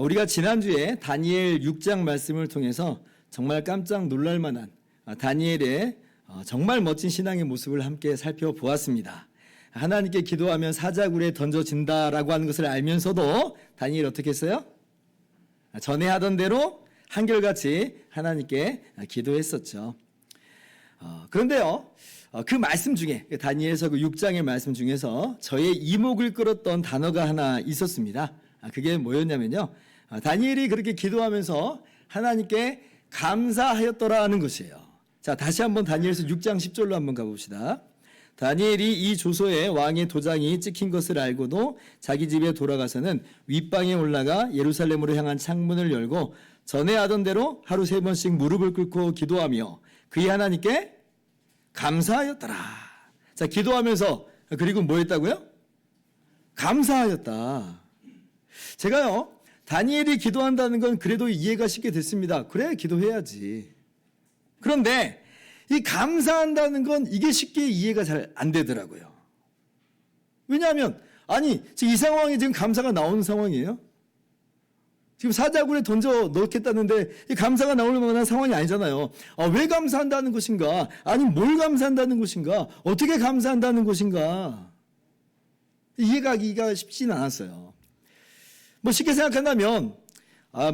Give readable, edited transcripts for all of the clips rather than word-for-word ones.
우리가 지난주에 다니엘 6장 말씀을 통해서 정말 깜짝 놀랄 만한 다니엘의 정말 멋진 신앙의 모습을 함께 살펴보았습니다. 하나님께 기도하면 사자굴에 던져진다라고 하는 것을 알면서도 다니엘 어떻게 했어요? 전에 하던 대로 한결같이 하나님께 기도했었죠. 그런데요, 그 말씀 중에 다니엘서 그 6장의 말씀 중에서 저의 이목을 끌었던 단어가 하나 있었습니다. 그게 뭐였냐면요, 다니엘이 그렇게 기도하면서 하나님께 감사하였더라는 것이에요. 자, 다시 한번 다니엘서 6장 10절로 한번 가봅시다. 다니엘이 이 조서에 왕의 도장이 찍힌 것을 알고도 자기 집에 돌아가서는 윗방에 올라가 예루살렘으로 향한 창문을 열고 전에 하던 대로 하루 3번씩 무릎을 꿇고 기도하며 그의 하나님께 감사하였더라. 자, 기도하면서 그리고 뭐 했다고요? 감사하였다. 제가요, 다니엘이 기도한다는 건 그래도 이해가 쉽게 됐습니다. 그래, 기도해야지. 그런데 이 감사한다는 건 이게 쉽게 이해가 잘 안 되더라고요. 왜냐하면 아니 지금 이 상황이 지금 감사가 나오는 상황이에요. 지금 사자굴에 던져 넣겠다는데 이 감사가 나올 만한 상황이 아니잖아요. 왜 감사한다는 것인가? 아니 뭘 감사한다는 것인가? 어떻게 감사한다는 것인가? 이해가기가 쉽지는 않았어요. 뭐 쉽게 생각한다면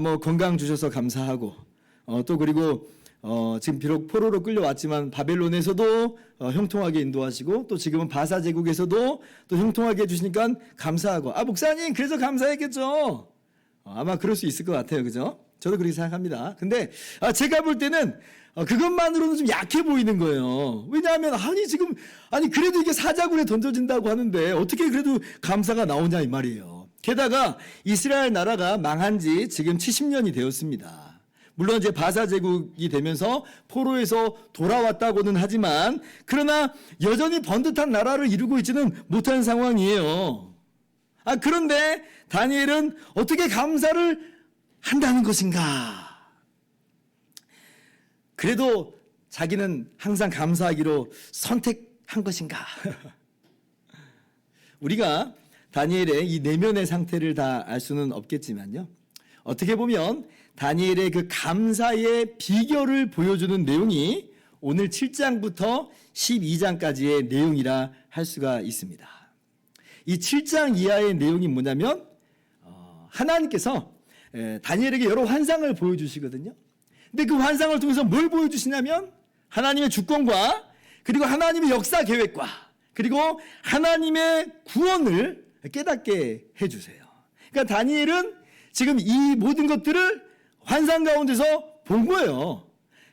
뭐 건강 주셔서 감사하고 또 그리고 지금 비록 포로로 끌려왔지만 바벨론에서도 형통하게 인도하시고 또 지금은 바사 제국에서도 또 형통하게 해주시니까 감사하고 목사님 그래서 감사했겠죠. 아마 그럴 수 있을 것 같아요. 그죠? 저도 그렇게 생각합니다. 근데 제가 볼 때는 그것만으로는 좀 약해 보이는 거예요. 왜냐하면 그래도 이게 사자굴에 던져진다고 하는데 어떻게 그래도 감사가 나오냐 이 말이에요. 게다가 이스라엘 나라가 망한 지 지금 70년이 되었습니다. 물론 이제 바사 제국이 되면서 포로에서 돌아왔다고는 하지만 그러나 여전히 번듯한 나라를 이루고 있지는 못한 상황이에요. 그런데 다니엘은 어떻게 감사를 한다는 것인가? 그래도 자기는 항상 감사하기로 선택한 것인가? 우리가 다니엘의 이 내면의 상태를 다 알 수는 없겠지만요. 어떻게 보면 다니엘의 그 감사의 비결을 보여주는 내용이 오늘 7장부터 12장까지의 내용이라 할 수가 있습니다. 이 7장 이하의 내용이 뭐냐면 하나님께서 다니엘에게 여러 환상을 보여주시거든요. 근데 그 환상을 통해서 뭘 보여주시냐면 하나님의 주권과 그리고 하나님의 역사 계획과 그리고 하나님의 구원을 깨닫게 해주세요. 그러니까 다니엘은 지금 이 모든 것들을 환상 가운데서 본 거예요.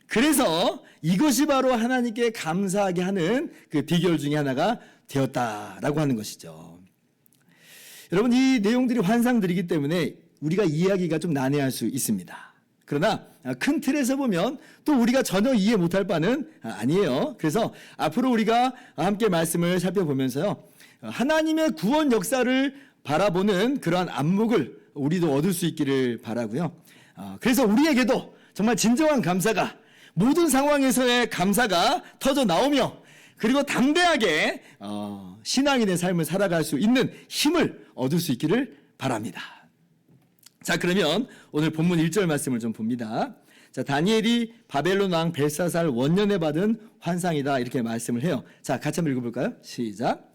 그래서 이것이 바로 하나님께 감사하게 하는 그 비결 중에 하나가 되었다라고 하는 것이죠. 여러분, 이 내용들이 환상들이기 때문에 우리가 이해하기가 좀 난해할 수 있습니다. 그러나 큰 틀에서 보면 또 우리가 전혀 이해 못할 바는 아니에요. 그래서 앞으로 우리가 함께 말씀을 살펴보면서요, 하나님의 구원 역사를 바라보는 그러한 안목을 우리도 얻을 수 있기를 바라고요. 그래서 우리에게도 정말 진정한 감사가, 모든 상황에서의 감사가 터져 나오며 그리고 담대하게 신앙인의 삶을 살아갈 수 있는 힘을 얻을 수 있기를 바랍니다. 자, 그러면 오늘 본문 1절 말씀을 좀 봅니다. 자, 다니엘이 바벨론 왕 벨사살 원년에 받은 환상이다 이렇게 말씀을 해요. 자, 같이 한번 읽어볼까요? 시작.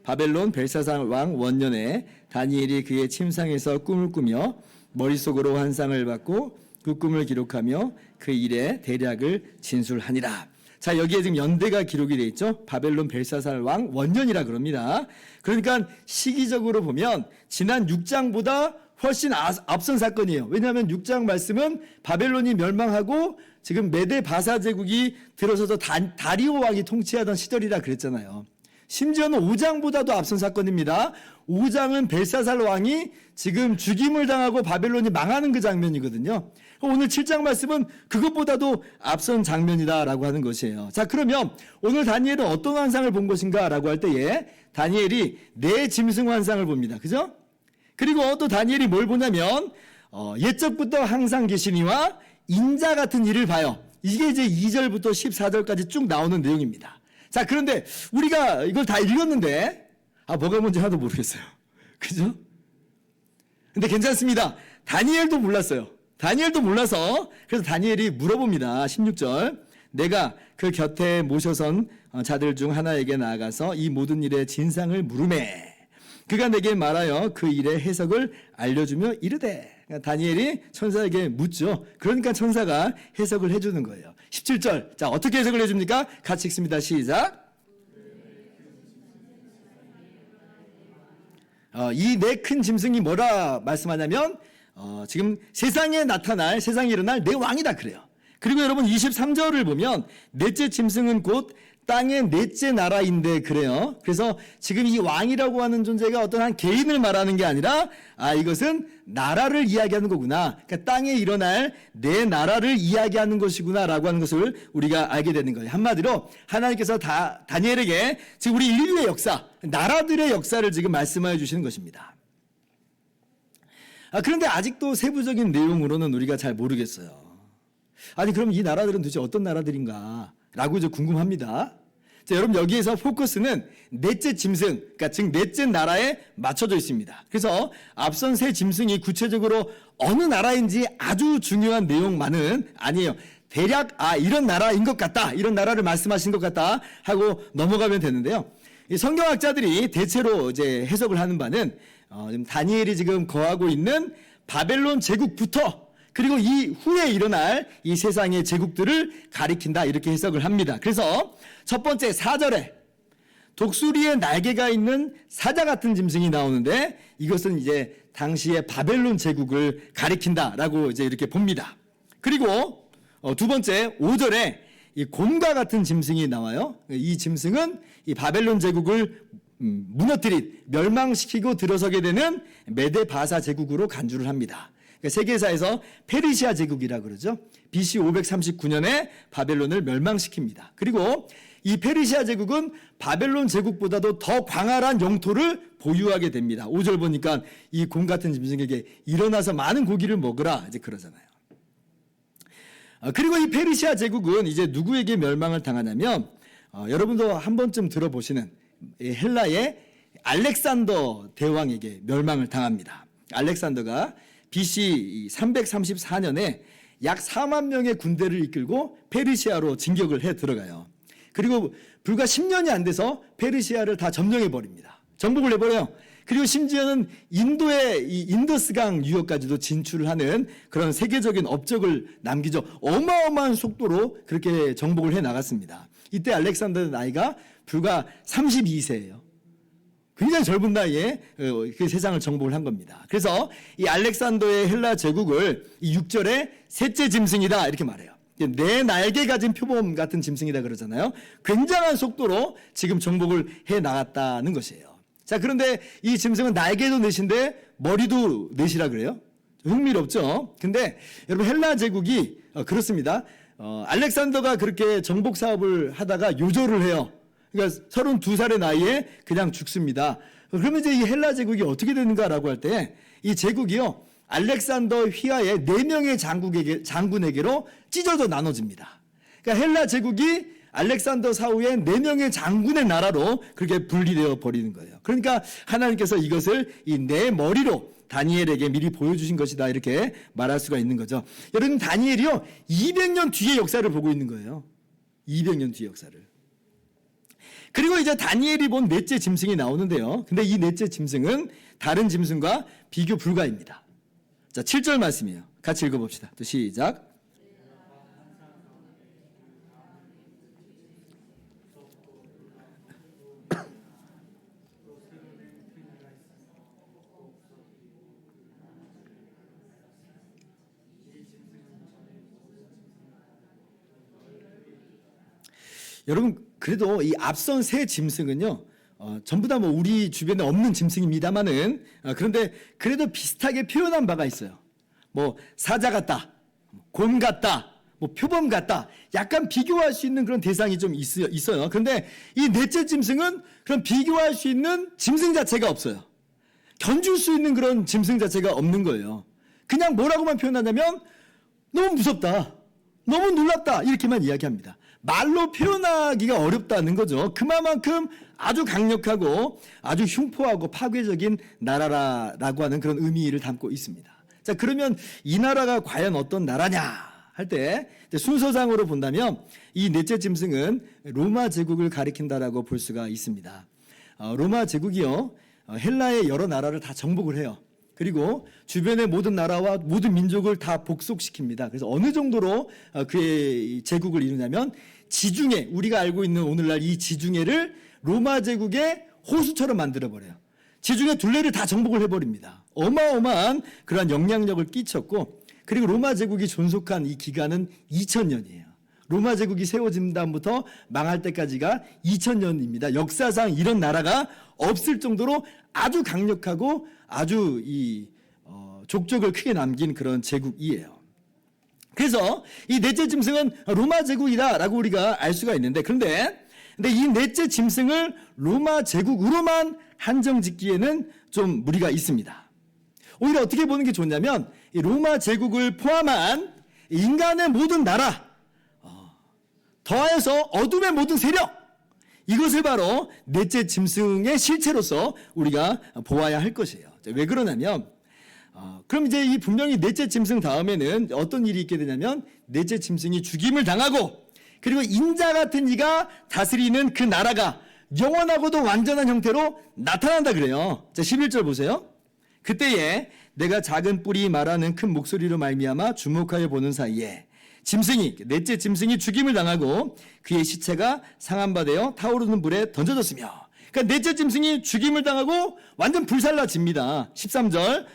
바벨론 벨사살 왕 원년에 다니엘이 그의 침상에서 꿈을 꾸며 머릿속으로 환상을 받고 그 꿈을 기록하며 그 일의 대략을 진술하니라. 자, 여기에 지금 연대가 기록이 되어 있죠. 바벨론 벨사살 왕 원년이라 그럽니다. 그러니까 시기적으로 보면 지난 6장보다 훨씬 앞선 사건이에요. 왜냐하면 6장 말씀은 바벨론이 멸망하고 지금 메데 바사 제국이 들어서서 다리오 왕이 통치하던 시절이라 그랬잖아요. 심지어는 5장보다도 앞선 사건입니다. 5장은 벨사살 왕이 지금 죽임을 당하고 바벨론이 망하는 그 장면이거든요. 오늘 7장 말씀은 그것보다도 앞선 장면이다라고 하는 것이에요. 자, 그러면 오늘 다니엘은 어떤 환상을 본 것인가 라고 할 때에 다니엘이 네 짐승 환상을 봅니다. 그죠? 그리고 또 다니엘이 뭘 보냐면 옛적부터 항상 계시니와 인자 같은 일을 봐요. 이게 이제 2절부터 14절까지 쭉 나오는 내용입니다. 자, 그런데 우리가 이걸 다 읽었는데 뭐가 뭔지 하나도 모르겠어요. 그죠? 근데 괜찮습니다. 다니엘도 몰랐어요. 다니엘도 몰라서 그래서 다니엘이 물어봅니다. 16절. 내가 그 곁에 모셔선 자들 중 하나에게 나아가서 이 모든 일의 진상을 물으매. 그가 내게 말하여 그 일의 해석을 알려주며 이르되. 다니엘이 천사에게 묻죠. 그러니까 천사가 해석을 해주는 거예요. 17절. 자, 어떻게 해석을 해줍니까? 같이 읽습니다. 시작. 이 내 큰 짐승이 뭐라 말씀하냐면 지금 세상에 일어날 내 왕이다 그래요. 그리고 여러분 23절을 보면 넷째 짐승은 곧 땅의 넷째 나라인데 그래요. 그래서 지금 이 왕이라고 하는 존재가 어떤 한 개인을 말하는 게 아니라 이것은 나라를 이야기하는 거구나. 그러니까 땅에 일어날 내 나라를 이야기하는 것이구나라고 하는 것을 우리가 알게 되는 거예요. 한마디로 하나님께서 다니엘에게 지금 우리 인류의 역사, 나라들의 역사를 지금 말씀하여 주시는 것입니다. 그런데 아직도 세부적인 내용으로는 우리가 잘 모르겠어요. 아니 그럼 이 나라들은 도대체 어떤 나라들인가 라고 이제 궁금합니다. 자, 여러분 여기에서 포커스는 넷째 짐승, 그러니까 즉 넷째 나라에 맞춰져 있습니다. 그래서 앞선 세 짐승이 구체적으로 어느 나라인지 아주 중요한 내용만은 아니에요. 대략 이런 나라인 것 같다, 이런 나라를 말씀하신 것 같다 하고 넘어가면 되는데요. 이 성경학자들이 대체로 이제 해석을 하는 바는 지금 다니엘이 지금 거하고 있는 바벨론 제국부터 그리고 이 후에 일어날 이 세상의 제국들을 가리킨다 이렇게 해석을 합니다. 그래서 첫 번째 4절에 독수리의 날개가 있는 사자 같은 짐승이 나오는데 이것은 이제 당시의 바벨론 제국을 가리킨다라고 이제 이렇게 봅니다. 그리고 두 번째 5절에 이 곰과 같은 짐승이 나와요. 이 짐승은 이 바벨론 제국을 무너뜨린 멸망시키고 들어서게 되는 메데 바사 제국으로 간주를 합니다. 세계사에서 페르시아 제국이라 그러죠. BC 539년에 바벨론을 멸망시킵니다. 그리고 이 페르시아 제국은 바벨론 제국보다도 더 광활한 영토를 보유하게 됩니다. 5절 보니까 이 곰 같은 짐승에게 일어나서 많은 고기를 먹으라 이제 그러잖아요. 그리고 이 페르시아 제국은 이제 누구에게 멸망을 당하냐면 여러분도 한 번쯤 들어보시는 헬라의 알렉산더 대왕에게 멸망을 당합니다. 알렉산더가 BC 334년에 약 4만 명의 군대를 이끌고 페르시아로 진격을 해 들어가요. 그리고 불과 10년이 안 돼서 페르시아를 다 점령해 버립니다. 정복을 해버려요. 그리고 심지어는 인도의 이 인더스강 유역까지도 진출을 하는 그런 세계적인 업적을 남기죠. 어마어마한 속도로 그렇게 정복을 해 나갔습니다. 이때 알렉산더의 나이가 불과 32세예요. 굉장히 젊은 나이에 그 세상을 정복을 한 겁니다. 그래서 이 알렉산더의 헬라 제국을 이 6절에 셋째 짐승이다 이렇게 말해요. 네 날개 가진 표범 같은 짐승이다 그러잖아요. 굉장한 속도로 지금 정복을 해 나갔다는 것이에요. 자, 그런데 이 짐승은 날개도 넷인데 머리도 넷이라 그래요. 흥미롭죠? 근데 여러분 헬라 제국이 그렇습니다. 알렉산더가 그렇게 정복 사업을 하다가 요절을 해요. 그러니까 32살의 나이에 그냥 죽습니다. 그러면 이제 이 헬라 제국이 어떻게 되는가라고 할 때 이 제국이요 알렉산더 휘하의 4명의 장군에게로 찢어져 나눠집니다. 그러니까 헬라 제국이 알렉산더 사후에 4명의 장군의 나라로 그렇게 분리되어 버리는 거예요. 그러니까 하나님께서 이것을 이 내 머리로 다니엘에게 미리 보여주신 것이다 이렇게 말할 수가 있는 거죠. 여러분 다니엘이요 200년 뒤의 역사를 보고 있는 거예요. 200년 뒤의 역사를. 그리고 이제 다니엘이 본 넷째 짐승이 나오는데요. 근데 이 넷째 짐승은 다른 짐승과 비교 불가입니다. 자, 7절 말씀이에요. 같이 읽어봅시다. 또 시작. 여러분 그래도 이 앞선 세 짐승은요 전부 다 뭐 우리 주변에 없는 짐승입니다만은 그런데 그래도 비슷하게 표현한 바가 있어요. 뭐 사자 같다, 곰 같다, 뭐 표범 같다. 약간 비교할 수 있는 그런 대상이 좀 있어요. 그런데 이 넷째 짐승은 그런 비교할 수 있는 짐승 자체가 없어요. 견줄 수 있는 그런 짐승 자체가 없는 거예요. 그냥 뭐라고만 표현하냐면 너무 무섭다, 너무 놀랍다 이렇게만 이야기합니다. 말로 표현하기가 어렵다는 거죠. 그만큼 아주 강력하고 아주 흉포하고 파괴적인 나라라고 하는 그런 의미를 담고 있습니다. 자, 자, 그러면 이 나라가 과연 어떤 나라냐 할 때 순서상으로 본다면 이 넷째 짐승은 로마 제국을 가리킨다라고 볼 수가 있습니다. 로마 제국이요, 헬라의 여러 나라를 다 정복을 해요. 그리고 주변의 모든 나라와 모든 민족을 다 복속시킵니다. 그래서 어느 정도로 그의 제국을 이루냐면 지중해, 우리가 알고 있는 오늘날 이 지중해를 로마 제국의 호수처럼 만들어버려요. 지중해 둘레를 다 정복을 해버립니다. 어마어마한 그러한 영향력을 끼쳤고, 그리고 로마 제국이 존속한 이 기간은 2000년이에요. 로마 제국이 세워진 다음부터 망할 때까지가 2000년입니다. 역사상 이런 나라가 없을 정도로 아주 강력하고 아주 족적을 크게 남긴 그런 제국이에요. 그래서 이 넷째 짐승은 로마 제국이다라고 우리가 알 수가 있는데, 그런데 이 넷째 짐승을 로마 제국으로만 한정 짓기에는 좀 무리가 있습니다. 오히려 어떻게 보는 게 좋냐면 이 로마 제국을 포함한 인간의 모든 나라, 더하여서 어둠의 모든 세력, 이것을 바로 넷째 짐승의 실체로서 우리가 보아야 할 것이에요. 왜 그러냐면 그럼 이제 이 분명히 넷째 짐승 다음에는 어떤 일이 있게 되냐면 넷째 짐승이 죽임을 당하고, 그리고 인자 같은 이가 다스리는 그 나라가 영원하고도 완전한 형태로 나타난다 그래요. 자, 11절 보세요. 그때에 내가 작은 뿔이 말하는 큰 목소리로 말미암아 주목하여 보는 사이에 짐승이, 넷째 짐승이 죽임을 당하고 그의 시체가 상한 바 되어 타오르는 불에 던져졌으며, 그러니까 넷째 짐승이 죽임을 당하고 완전 불살라집니다. 13절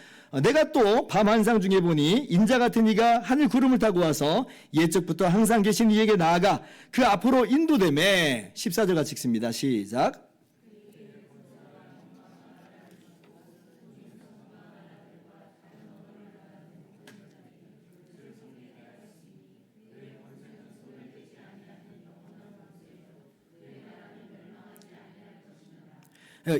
내가 또 밤 한상 중에 보니 인자 같은 이가 하늘 구름을 타고 와서 옛적부터 항상 계신 이에게 나아가 그 앞으로 인도되매. 14절 같이 읽습니다. 시작.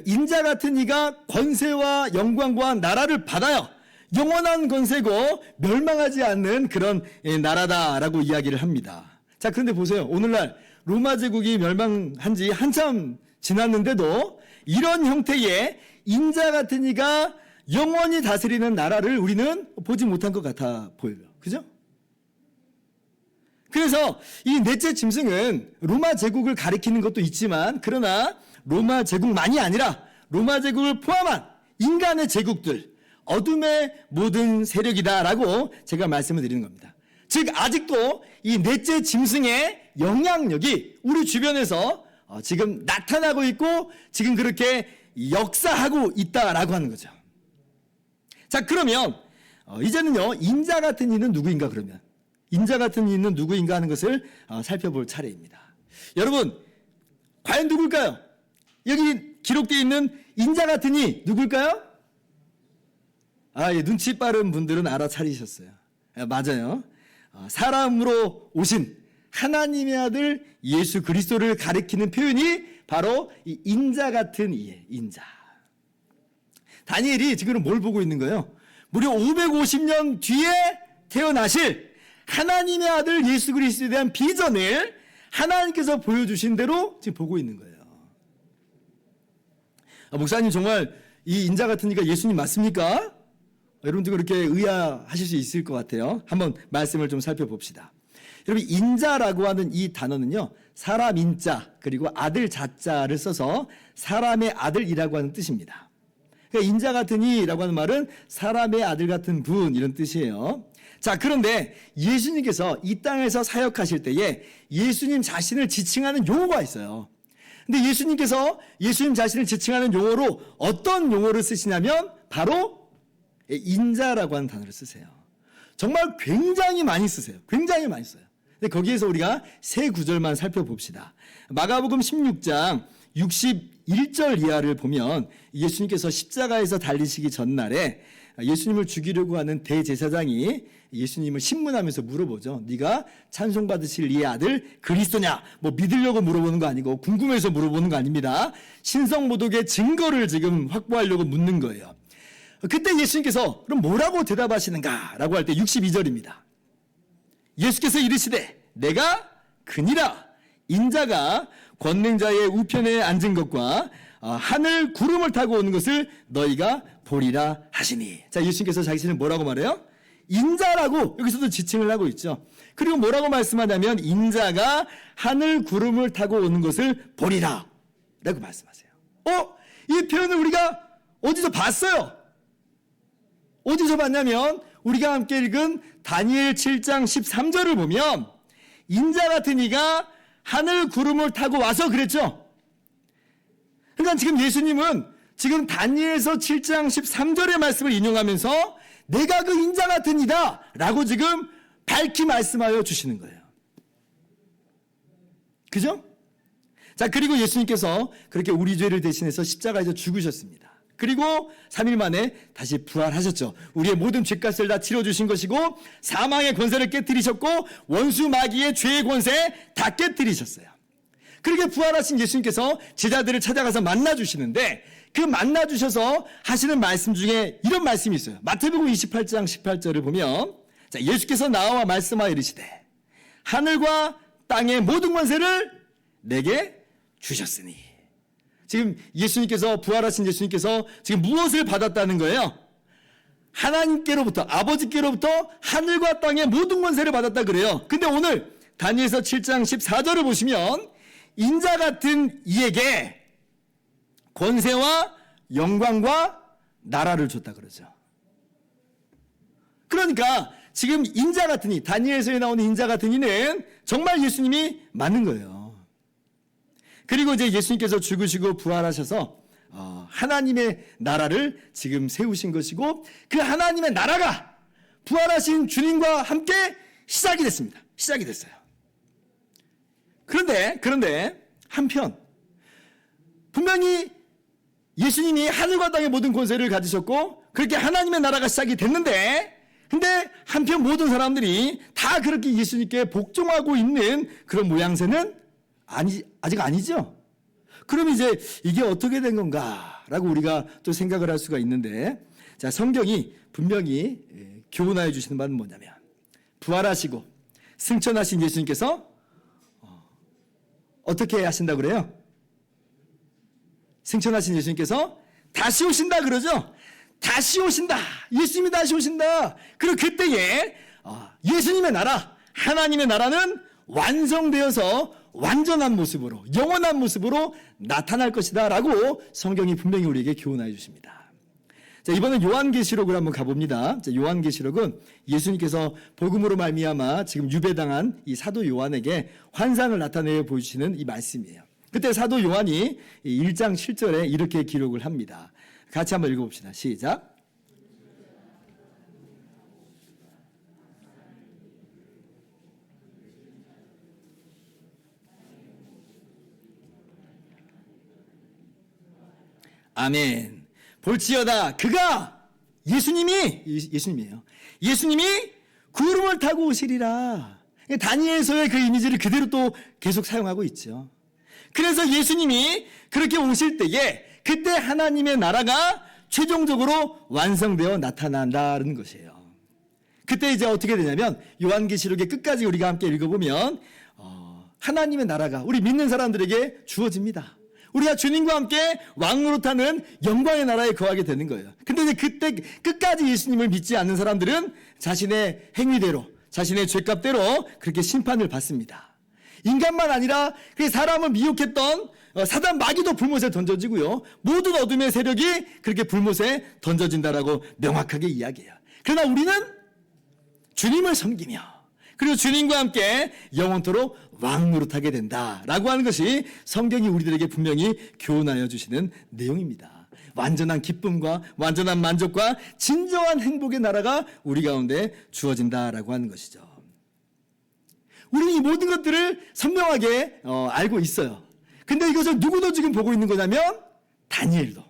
인자 같은 이가 권세와 영광과 나라를 받아요. 영원한 권세고 멸망하지 않는 그런 나라다라고 이야기를 합니다. 자, 그런데 보세요. 오늘날 로마 제국이 멸망한 지 한참 지났는데도 이런 형태의 인자 같은 이가 영원히 다스리는 나라를 우리는 보지 못한 것 같아 보여요. 그죠? 그래서 이 넷째 짐승은 로마 제국을 가리키는 것도 있지만, 그러나 로마 제국만이 아니라 로마 제국을 포함한 인간의 제국들, 어둠의 모든 세력이다라고 제가 말씀을 드리는 겁니다. 즉 아직도 이 넷째 짐승의 영향력이 우리 주변에서 지금 나타나고 있고 지금 그렇게 역사하고 있다라고 하는 거죠. 자, 그러면 이제는요, 인자 같은 이는 누구인가, 그러면 인자 같은 이는 누구인가 하는 것을 살펴볼 차례입니다. 여러분, 과연 누굴까요? 여기 기록되어 있는 인자 같은 이 누굴까요? 예, 눈치 빠른 분들은 알아차리셨어요. 맞아요. 사람으로 오신 하나님의 아들 예수 그리스도를 가리키는 표현이 바로 이 인자 같은 이예요. 인자. 다니엘이 지금 뭘 보고 있는 거예요? 무려 550년 뒤에 태어나실 하나님의 아들 예수 그리스도에 대한 비전을 하나님께서 보여주신 대로 지금 보고 있는 거예요. 목사님, 정말 이 인자 같은 이가 예수님 맞습니까? 여러분들 그렇게 의아하실 수 있을 것 같아요. 한번 말씀을 좀 살펴봅시다. 여러분, 인자라고 하는 이 단어는요, 사람 인자 그리고 아들 자자를 써서 사람의 아들이라고 하는 뜻입니다. 그러니까 인자 같은 이라고 하는 말은 사람의 아들 같은 분, 이런 뜻이에요. 자, 그런데 예수님께서 이 땅에서 사역하실 때에 예수님 자신을 지칭하는 용어가 있어요. 근데 예수님께서 예수님 자신을 지칭하는 용어로 어떤 용어를 쓰시냐면 바로 인자라고 하는 단어를 쓰세요. 정말 굉장히 많이 쓰세요. 굉장히 많이 써요. 근데 거기에서 우리가 세 구절만 살펴봅시다. 마가복음 16장 61절 이하를 보면 예수님께서 십자가에서 달리시기 전날에 예수님을 죽이려고 하는 대제사장이 예수님을 신문하면서 물어보죠. 네가 찬송받으실 네 아들 그리스도냐? 뭐 믿으려고 물어보는 거 아니고 궁금해서 물어보는 거 아닙니다. 신성모독의 증거를 지금 확보하려고 묻는 거예요. 그때 예수님께서 그럼 뭐라고 대답하시는가? 라고 할 때 62절입니다. 예수께서 이르시되 내가 그니라. 인자가 권능자의 우편에 앉은 것과 하늘 구름을 타고 오는 것을 너희가 보리라 하시니. 자, 예수님께서 자신을 뭐라고 말해요? 인자라고 여기서도 지칭을 하고 있죠. 그리고 뭐라고 말씀하냐면 인자가 하늘 구름을 타고 오는 것을 보리라 라고 말씀하세요. 이 표현을 우리가 어디서 봤어요? 어디서 봤냐면 우리가 함께 읽은 다니엘 7장 13절을 보면 인자 같은 이가 하늘 구름을 타고 와서 그랬죠. 그러니까 지금 예수님은 지금 다니엘서 7장 13절의 말씀을 인용하면서 내가 그 인자 같은 이다 라고 지금 밝히 말씀하여 주시는 거예요. 그죠? 자, 그리고 예수님께서 그렇게 우리 죄를 대신해서 십자가에서 죽으셨습니다. 그리고 3일 만에 다시 부활하셨죠. 우리의 모든 죄값을 다 치러주신 것이고 사망의 권세를 깨뜨리셨고 원수 마귀의 죄의 권세 다 깨뜨리셨어요. 그렇게 부활하신 예수님께서 제자들을 찾아가서 만나주시는데 그 만나주셔서 하시는 말씀 중에 이런 말씀이 있어요. 마태복음 28장 18절을 보면 자, 예수께서 나와 말씀하여 이르시되 하늘과 땅의 모든 권세를 내게 주셨으니. 지금 예수님께서 부활하신 예수님께서 지금 무엇을 받았다는 거예요? 하나님께로부터 아버지께로부터 하늘과 땅의 모든 권세를 받았다 그래요. 근데 오늘 다니엘서 7장 14절을 보시면 인자 같은 이에게 권세와 영광과 나라를 줬다 그러죠. 그러니까 지금 인자 같은 이, 다니엘서에 나오는 인자 같은 이는 정말 예수님이 맞는 거예요. 그리고 이제 예수님께서 죽으시고 부활하셔서 하나님의 나라를 지금 세우신 것이고 그 하나님의 나라가 부활하신 주님과 함께 시작이 됐습니다. 시작이 됐어요. 그런데 한편 분명히 예수님이 하늘과 땅의 모든 권세를 가지셨고 그렇게 하나님의 나라가 시작이 됐는데 근데 한편 모든 사람들이 다 그렇게 예수님께 복종하고 있는 그런 모양새는 아직 아니죠. 그럼 이제 이게 어떻게 된 건가라고 우리가 또 생각을 할 수가 있는데 자, 성경이 분명히 교훈하여 주시는 바는 뭐냐면 부활하시고 승천하신 예수님께서 어떻게 하신다 그래요? 승천하신 예수님께서 다시 오신다 그러죠. 다시 오신다. 예수님이 다시 오신다. 그리고 그때에 예수님의 나라, 하나님의 나라는 완성되어서 완전한 모습으로, 영원한 모습으로 나타날 것이다 라고 성경이 분명히 우리에게 교훈하여 주십니다. 자, 이번엔 요한계시록을 한번 가봅니다. 자, 요한계시록은 예수님께서 복음으로 말미암아 지금 유배당한 이 사도 요한에게 환상을 나타내 보여주시는 이 말씀이에요. 그때 사도 요한이 1장 7절에 이렇게 기록을 합니다. 같이 한번 읽어봅시다. 시작. 아멘. 볼지어다 그가 예수님이에요. 예수님이 구름을 타고 오시리라. 다니엘서의 그 이미지를 그대로 또 계속 사용하고 있죠. 그래서 예수님이 그렇게 오실 때에 그때 하나님의 나라가 최종적으로 완성되어 나타난다는 것이에요. 그때 이제 어떻게 되냐면 요한계시록의 끝까지 우리가 함께 읽어보면 하나님의 나라가 우리 믿는 사람들에게 주어집니다. 우리가 주님과 함께 왕노릇하는 영광의 나라에 거하게 되는 거예요. 근데 이제 그때 끝까지 예수님을 믿지 않는 사람들은 자신의 행위대로, 자신의 죄값대로 그렇게 심판을 받습니다. 인간만 아니라 그 사람을 미혹했던 사단 마귀도 불못에 던져지고요. 모든 어둠의 세력이 그렇게 불못에 던져진다라고 명확하게 이야기해요. 그러나 우리는 주님을 섬기며 그리고 주님과 함께 영원토록 왕노릇하게 된다라고 하는 것이 성경이 우리들에게 분명히 교훈하여 주시는 내용입니다. 완전한 기쁨과 완전한 만족과 진정한 행복의 나라가 우리 가운데 주어진다라고 하는 것이죠. 우리는 이 모든 것들을 선명하게 알고 있어요. 근데 이것을 누구도 지금 보고 있는 거냐면 다니엘도.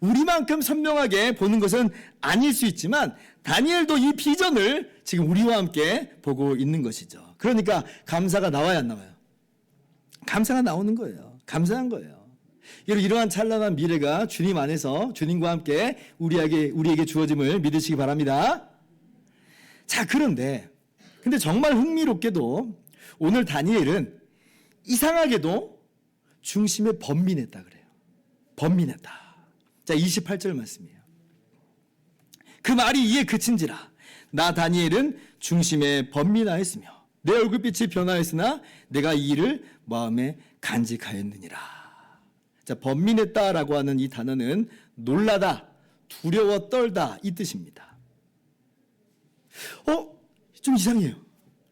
우리만큼 선명하게 보는 것은 아닐 수 있지만 다니엘도 이 비전을 지금 우리와 함께 보고 있는 것이죠. 그러니까 감사가 나와야 안 나와요? 감사가 나오는 거예요. 감사한 거예요. 이러한 찬란한 미래가 주님 안에서 주님과 함께 우리에게 주어짐을 믿으시기 바랍니다. 자, 근데 정말 흥미롭게도 오늘 다니엘은 이상하게도 중심에 번민했다 그래요. 번민했다. 자, 28절 말씀이에요. 그 말이 이에 그친지라. 나 다니엘은 중심에 번민하였으며 내 얼굴빛이 변하였으나 내가 이 일을 마음에 간직하였느니라. 자, 번민했다라고 하는 이 단어는 놀라다, 두려워 떨다 이 뜻입니다. 좀 이상해요.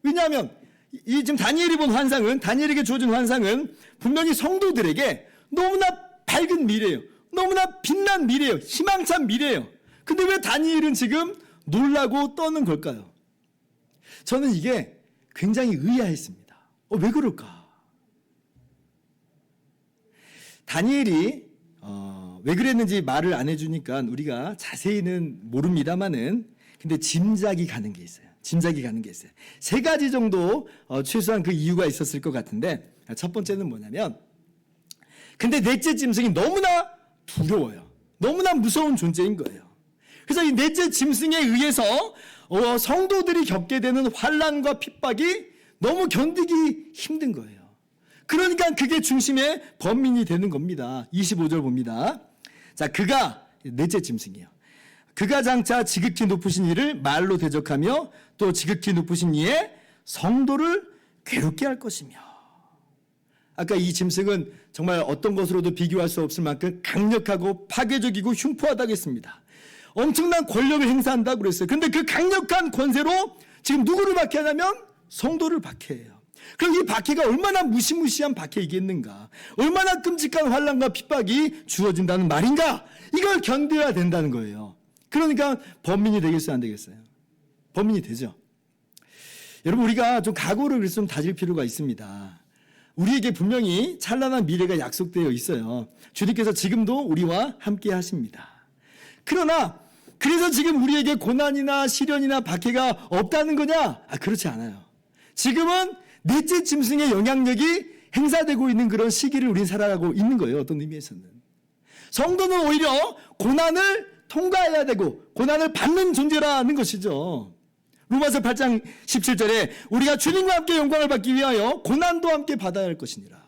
왜냐하면 이 지금 다니엘이 본 환상은, 다니엘에게 주어진 환상은 분명히 성도들에게 너무나 밝은 미래예요. 너무나 빛난 미래예요. 희망찬 미래예요. 근데 왜 다니엘은 지금 놀라고 떠는 걸까요? 저는 이게 굉장히 의아했습니다. 왜 그럴까? 다니엘이 왜 그랬는지 말을 안 해주니까 우리가 자세히는 모릅니다만은 근데 짐작이 가는 게 있어요. 짐작이 가는 게 있어요. 세 가지 정도 최소한 그 이유가 있었을 것 같은데 첫 번째는 뭐냐면 근데 넷째 짐승이 너무나 두려워요. 너무나 무서운 존재인 거예요. 그래서 이 넷째 짐승에 의해서 성도들이 겪게 되는 환난과 핍박이 너무 견디기 힘든 거예요. 그러니까 그게 중심의 번민이 되는 겁니다. 25절 봅니다. 자, 그가 넷째 짐승이에요. 그가 장차 지극히 높으신 이를 말로 대적하며 또 지극히 높으신 이의 성도를 괴롭게 할 것이며. 아까 이 짐승은 정말 어떤 것으로도 비교할 수 없을 만큼 강력하고 파괴적이고 흉포하다고 했습니다. 엄청난 권력을 행사한다고 그랬어요. 근데 그 강력한 권세로 지금 누구를 박해하냐면 성도를 박해해요. 그럼 이 박해가 얼마나 무시무시한 박해이겠는가? 얼마나 끔찍한 환난과 핍박이 주어진다는 말인가? 이걸 견뎌야 된다는 거예요. 그러니까 번민이 되겠어요, 안 되겠어요? 번민이 되죠. 여러분, 우리가 좀 각오를 좀 다질 필요가 있습니다. 우리에게 분명히 찬란한 미래가 약속되어 있어요. 주님께서 지금도 우리와 함께 하십니다. 그러나 그래서 지금 우리에게 고난이나 시련이나 박해가 없다는 거냐? 그렇지 않아요. 지금은 넷째 짐승의 영향력이 행사되고 있는 그런 시기를 우리는 살아가고 있는 거예요. 어떤 의미에서는. 성도는 오히려 고난을 통과해야 되고 고난을 받는 존재라는 것이죠. 로마서 8장 17절에 우리가 주님과 함께 영광을 받기 위하여 고난도 함께 받아야 할 것이니라.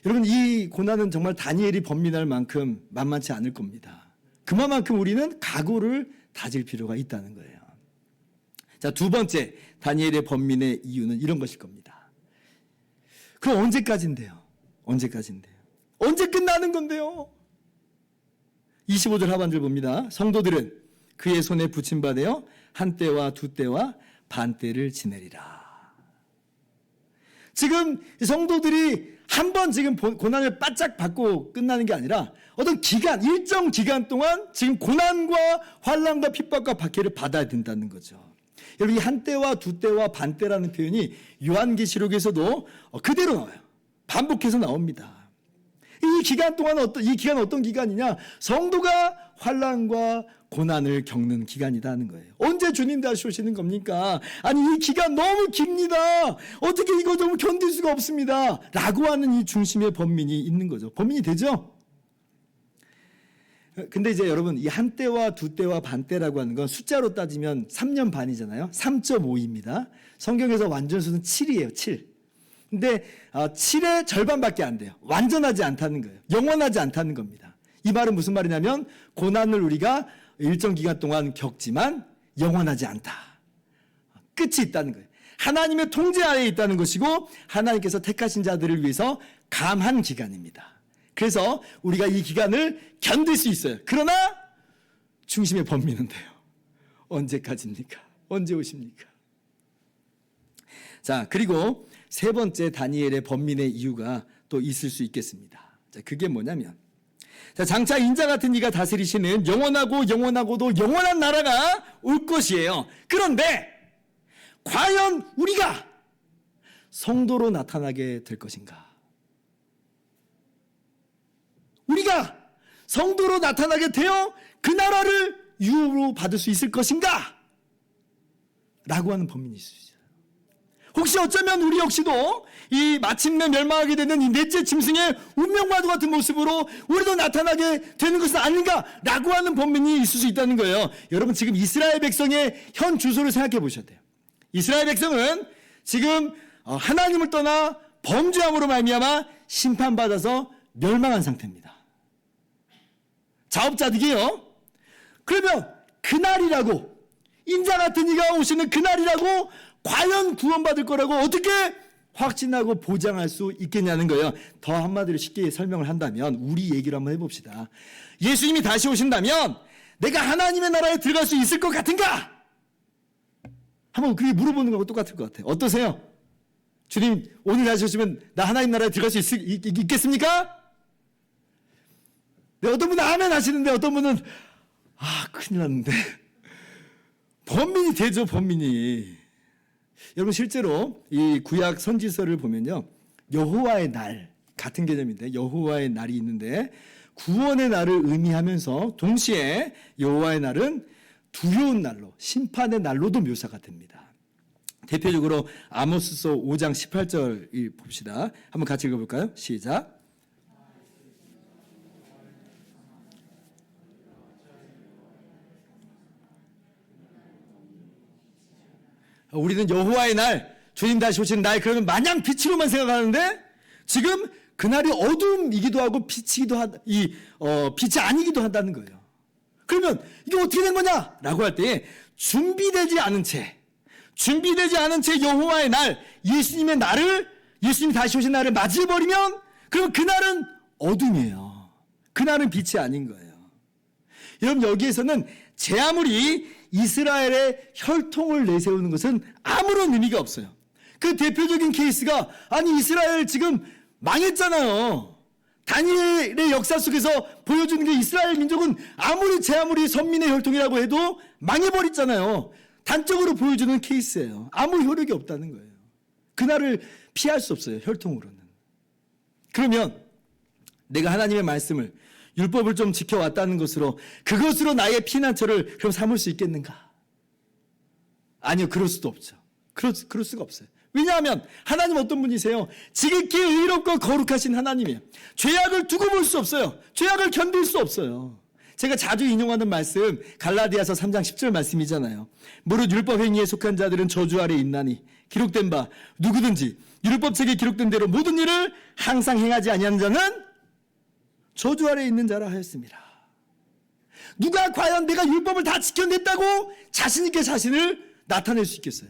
여러분, 이 고난은 정말 다니엘이 번민할 만큼 만만치 않을 겁니다. 그만큼 우리는 각오를 다질 필요가 있다는 거예요. 자, 두 번째 다니엘의 번민의 이유는 이런 것일 겁니다. 그럼 언제까지인데요? 언제까지인데요? 언제 끝나는 건데요? 25절 하반절 봅니다. 성도들은 그의 손에 붙임받아 한 때와 두 때와 반 때를 지내리라. 지금 성도들이 한 번 지금 고난을 바짝 받고 끝나는 게 아니라 어떤 기간, 일정 기간 동안 지금 고난과 환난과 핍박과 박해를 받아야 된다는 거죠. 여러분, 이 한 때와 두 때와 반 때라는 표현이 요한계시록에서도 그대로 나와요. 반복해서 나옵니다. 이 기간 동안 어떤 기간이냐? 성도가 환난과 고난을 겪는 기간이라는 거예요. 언제 주님 다시 오시는 겁니까? 아니, 이 기간 너무 깁니다. 어떻게 이거 좀 견딜 수가 없습니다. 라고 하는 이 중심의 번민이 있는 거죠. 번민이 되죠? 근데 이제 여러분, 이 한 때와 두 때와 반 때라고 하는 건 숫자로 따지면 3년 반이잖아요. 3.5입니다. 성경에서 완전수는 7이에요. 7. 근데 7의 절반밖에 안 돼요. 완전하지 않다는 거예요. 영원하지 않다는 겁니다. 이 말은 무슨 말이냐면 고난을 우리가 일정 기간 동안 겪지만 영원하지 않다. 끝이 있다는 거예요. 하나님의 통제 아래에 있다는 것이고 하나님께서 택하신 자들을 위해서 감한 기간입니다. 그래서 우리가 이 기간을 견딜 수 있어요. 그러나 중심의 번민은 돼요. 언제까지입니까? 언제 오십니까? 자, 그리고 세 번째 다니엘의 번민의 이유가 또 있을 수 있겠습니다. 자, 그게 뭐냐면, 자, 장차 인자 같은 이가 다스리시는 영원하고 영원하고도 영원한 나라가 올 것이에요. 그런데 과연 우리가 성도로 나타나게 될 것인가? 우리가 성도로 나타나게 되어 그 나라를 유업으로 받을 수 있을 것인가? 라고 하는 번민이 있을 수 있어요. 혹시 어쩌면 우리 역시도 이 마침내 멸망하게 되는 이 넷째 짐승의 운명과도 같은 모습으로 우리도 나타나게 되는 것은 아닌가라고 하는 번민이 있을 수 있다는 거예요. 여러분, 지금 이스라엘 백성의 현 주소를 생각해 보셔야 돼요. 이스라엘 백성은 지금 하나님을 떠나 범죄함으로 말미암아 심판받아서 멸망한 상태입니다. 자업자득이에요. 그러면 그날이라고, 인자 같은 이가 오시는 그날이라고 과연 구원받을 거라고 어떻게 확신하고 보장할 수 있겠냐는 거예요. 더 한마디로 쉽게 설명을 한다면 우리 얘기를 한번 해봅시다. 예수님이 다시 오신다면 내가 하나님의 나라에 들어갈 수 있을 것 같은가? 한번 그게 물어보는 거하고 똑같을 것 같아요. 어떠세요? 주님 오늘 다시 오시면 나 하나님 나라에 들어갈 수 있겠습니까? 네, 어떤 분은 아멘 하시는데 어떤 분은 큰일 났는데 번민이 되죠. 번민이. 여러분 실제로 이 구약 선지서를 보면요, 여호와의 날 같은 개념인데 여호와의 날이 있는데 구원의 날을 의미하면서 동시에 여호와의 날은 두려운 날로, 심판의 날로도 묘사가 됩니다. 대표적으로 아모스서 5장 18절 봅시다. 한번 같이 읽어볼까요? 시작. 우리는 여호와의 날, 주님 다시 오시는 날, 그러면 마냥 빛으로만 생각하는데 지금 그날이 어둠이기도 하고 빛이 아니기도 한다는 거예요. 그러면 이게 어떻게 된 거냐? 라고 할 때 준비되지 않은 채 여호와의 날, 예수님의 날을, 예수님이 다시 오신 날을 맞이해버리면 그럼 그날은 어둠이에요. 그날은 빛이 아닌 거예요. 여러분 여기에서는 제 아무리 이스라엘의 혈통을 내세우는 것은 아무런 의미가 없어요. 그 대표적인 케이스가 이스라엘 지금 망했잖아요. 다니엘의 역사 속에서 보여주는 게 이스라엘 민족은 제 아무리 선민의 혈통이라고 해도 망해버렸잖아요. 단적으로 보여주는 케이스예요. 아무 효력이 없다는 거예요. 그날을 피할 수 없어요. 혈통으로는. 그러면 내가 하나님의 말씀을, 율법을 좀 지켜왔다는 것으로 그것으로 나의 피난처를 그럼 삼을 수 있겠는가? 아니요. 그럴 수도 없죠. 그럴 수가 없어요. 왜냐하면 하나님 어떤 분이세요? 지극히 의롭고 거룩하신 하나님이에요. 죄악을 두고 볼 수 없어요. 죄악을 견딜 수 없어요. 제가 자주 인용하는 말씀 갈라디아서 3장 10절 말씀이잖아요. 무릇 율법 행위에 속한 자들은 저주 아래 있나니 기록된 바 누구든지 율법책에 기록된 대로 모든 일을 항상 행하지 아니하는 자는 저주 아래 있는 자라 하였습니다. 누가 과연 내가 율법을 다 지켜냈다고 자신 있게 자신을 나타낼 수 있겠어요?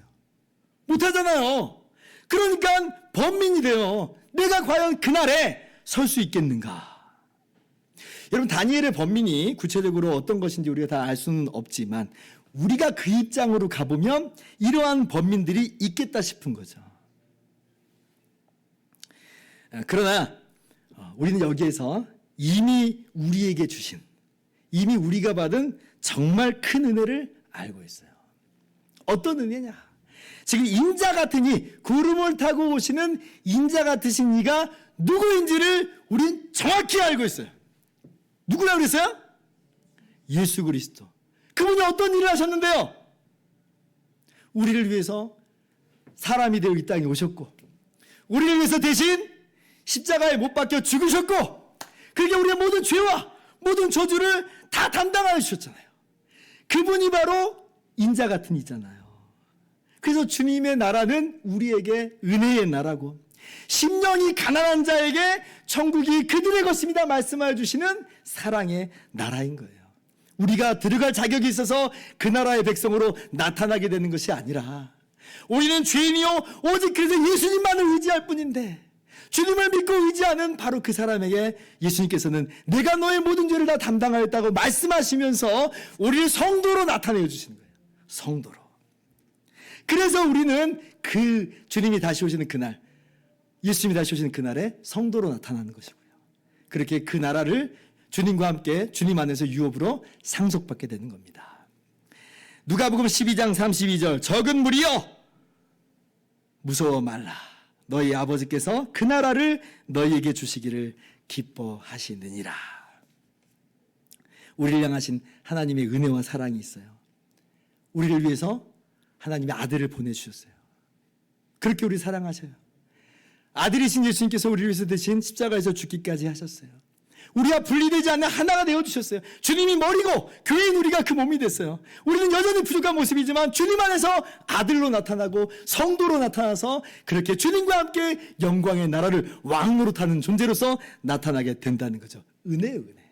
못하잖아요. 그러니까 번민이 돼요. 내가 과연 그날에 설 수 있겠는가? 여러분 다니엘의 번민이 구체적으로 어떤 것인지 우리가 다 알 수는 없지만 우리가 그 입장으로 가보면 이러한 번민들이 있겠다 싶은 거죠. 그러나 우리는 여기에서 이미 우리에게 주신, 이미 우리가 받은 정말 큰 은혜를 알고 있어요. 어떤 은혜냐? 지금 인자 같은 이, 구름을 타고 오시는 인자 같으신 이가 누구인지를 우린 정확히 알고 있어요. 누구라고 그랬어요? 예수 그리스도. 그분이 어떤 일을 하셨는데요? 우리를 위해서 사람이 되어 이 땅에 오셨고, 우리를 위해서 대신 십자가에 못 박혀 죽으셨고, 그게 우리의 모든 죄와 모든 저주를 다 담당하여 주셨잖아요. 그분이 바로 인자 같은 이잖아요. 그래서 주님의 나라는 우리에게 은혜의 나라고, 심령이 가난한 자에게 천국이 그들의 것입니다 말씀하여 주시는 사랑의 나라인 거예요. 우리가 들어갈 자격이 있어서 그 나라의 백성으로 나타나게 되는 것이 아니라 우리는 죄인이요 오직 그래서 예수님만을 의지할 뿐인데, 주님을 믿고 의지하는 바로 그 사람에게 예수님께서는 내가 너의 모든 죄를 다 담당하였다고 말씀하시면서 우리를 성도로 나타내 주시는 거예요. 성도로. 그래서 우리는 그 주님이 다시 오시는 그날, 예수님이 다시 오시는 그날에 성도로 나타나는 것이고요. 그렇게 그 나라를 주님과 함께 주님 안에서 유업으로 상속받게 되는 겁니다. 누가복음 12장 32절, 적은 무리여 무서워 말라. 너희 아버지께서 그 나라를 너희에게 주시기를 기뻐하시느니라. 우리를 향하신 하나님의 은혜와 사랑이 있어요. 우리를 위해서 하나님의 아들을 보내주셨어요. 그렇게 우리 사랑하셔요. 아들이신 예수님께서 우리를 위해서 대신 십자가에서 죽기까지 하셨어요. 우리와 분리되지 않는 하나가 되어주셨어요. 주님이 머리고 교회인 우리가 그 몸이 됐어요. 우리는 여전히 부족한 모습이지만 주님 안에서 아들로 나타나고 성도로 나타나서 그렇게 주님과 함께 영광의 나라를 왕노릇하는 존재로서 나타나게 된다는 거죠. 은혜예요, 은혜.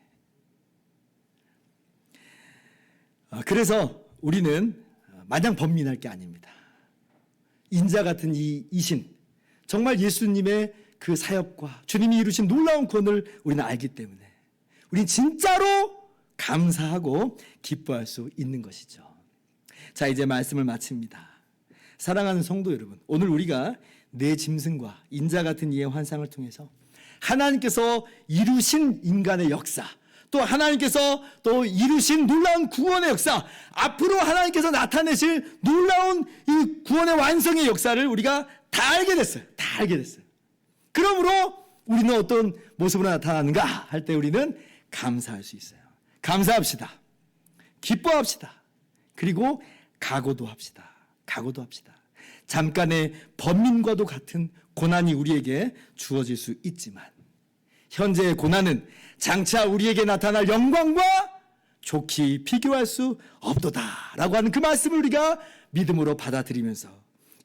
그래서 우리는 마냥 번민할 게 아닙니다. 인자 같은 이신, 정말 예수님의 그 사역과 주님이 이루신 놀라운 구원을 우리는 알기 때문에 우리는 진짜로 감사하고 기뻐할 수 있는 것이죠. 자, 이제 말씀을 마칩니다. 사랑하는 성도 여러분, 오늘 우리가 내 짐승과 인자 같은 이의 환상을 통해서 하나님께서 이루신 인간의 역사, 또 하나님께서 또 이루신 놀라운 구원의 역사, 앞으로 하나님께서 나타내실 놀라운 이 구원의 완성의 역사를 우리가 다 알게 됐어요. 다 알게 됐어요. 그러므로 우리는 어떤 모습으로 나타나는가 할 때 우리는 감사할 수 있어요. 감사합시다. 기뻐합시다. 그리고 각오도 합시다. 각오도 합시다. 잠깐의 번민과도 같은 고난이 우리에게 주어질 수 있지만 현재의 고난은 장차 우리에게 나타날 영광과 좋게 비교할 수 없도다라고 하는 그 말씀을 우리가 믿음으로 받아들이면서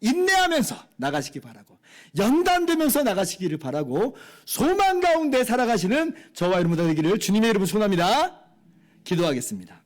인내하면서 나가시기 바라고, 연단되면서 나가시기를 바라고, 소망 가운데 살아가시는 저와 여러분 되기를 주님의 이름으로 소원합니다. 기도하겠습니다.